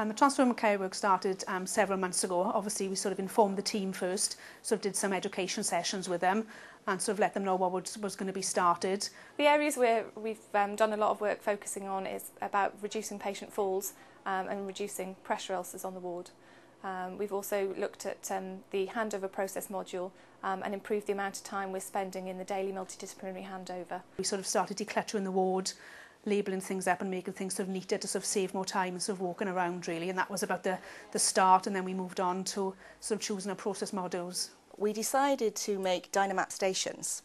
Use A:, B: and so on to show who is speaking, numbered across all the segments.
A: The transformative care work started several months ago. Obviously, we sort of informed the team first, sort of did some education sessions with them and sort of let them know what was going to be started.
B: The areas where we've done a lot of work focusing on is about reducing patient falls and reducing pressure ulcers on the ward. We've also looked at the handover process module and improved the amount of time we're spending in the daily multidisciplinary handover. We sort of started decluttering the ward, labelling things up and making things sort of neater to sort of save more time and sort of walking around really, and that was about the start, and then we moved on to sort of choosing our process modules.
C: We decided to make Dynamat stations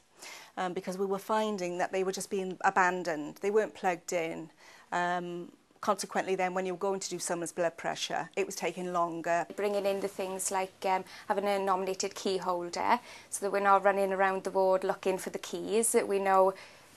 C: because we were finding that they were just being abandoned, they weren't plugged in. Consequently then, when you were going to do someone's blood pressure, it was taking longer.
D: Bringing in the things like having a nominated key holder, so that we're not running around the ward looking for the keys. We know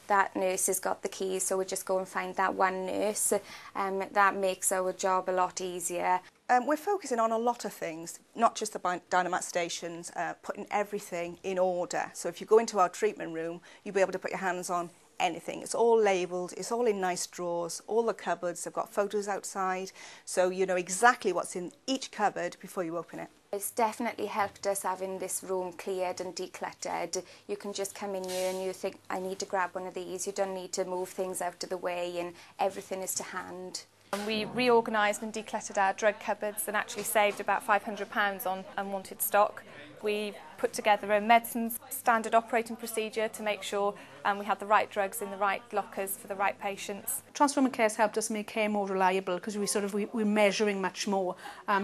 D: that nurse has got the keys, so we just go and find that one nurse. That makes our job a lot easier.
C: We're focusing on a lot of things, not just the Dynamat stations, putting everything in order. So if you go into our treatment room, you'll be able to put your hands on anything. It's all labelled, it's all in nice drawers, all the cupboards have got photos outside, so you know exactly what's in each cupboard before you open it.
D: It's definitely helped us having this room cleared and decluttered. You can just come in here and you think, I need to grab one of these. You don't need to move things out of the way, and everything is to hand.
B: And we reorganised and decluttered our drug cupboards and actually saved about £500 on unwanted stock. We put together a medicines standard operating procedure to make sure we had the right drugs in the right lockers for the right patients.
A: Transformative care has helped us make care more reliable because we're measuring much more,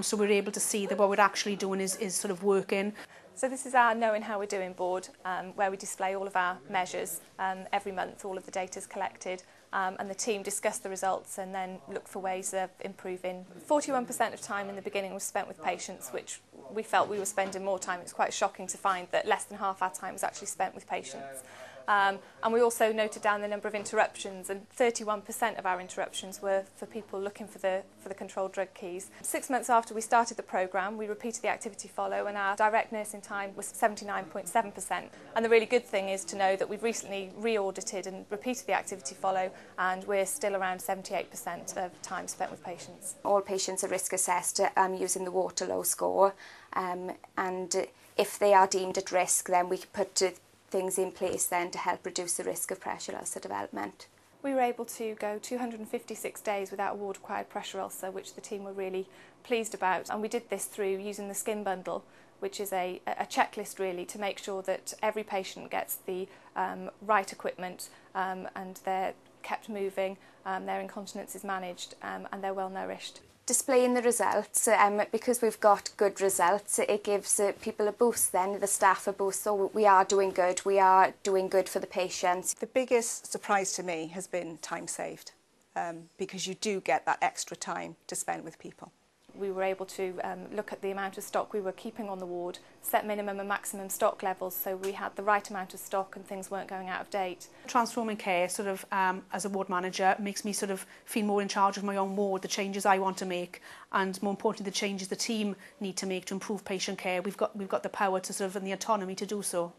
A: so we're able to see that what we're actually doing is sort of working.
B: So this is our Knowing How We're Doing board, where we display all of our measures. Every month all of the data is collected, and the team discuss the results and then look for ways of improving. 41% of time in the beginning was spent with patients, which we felt we were spending more time. It was quite shocking to find that less than half our time was actually spent with patients. And we also noted down the number of interruptions, and 31% of our interruptions were for people looking for the controlled drug keys. 6 months after we started the programme, we repeated the activity follow, and our direct nursing time was 79.7%. And the really good thing is to know that we've recently re-audited and repeated the activity follow, and we're still around 78% of time spent with patients.
D: All patients are risk assessed using the Waterlow score, and if they are deemed at risk, then we put things in place then to help reduce the risk of pressure ulcer development.
B: We were able to go 256 days without a ward-acquired pressure ulcer, which the team were really pleased about. And we did this through using the skin bundle, which is a checklist really to make sure that every patient gets the right equipment and they're kept moving, their incontinence is managed, and they're well nourished.
D: Displaying the results, because we've got good results, it gives people a boost then, the staff a boost, so we are doing good for the patients.
C: The biggest surprise to me has been time saved, because you do get that extra time to spend with people.
B: We were able to look at the amount of stock we were keeping on the ward, set minimum and maximum stock levels, so we had the right amount of stock and things weren't going out of date. Transforming
A: care sort of as a ward manager makes me sort of feel more in charge of my own ward, the changes I want to make, and more importantly the changes the team need to make to improve patient care. We've got the power to sort of, and the autonomy to do so.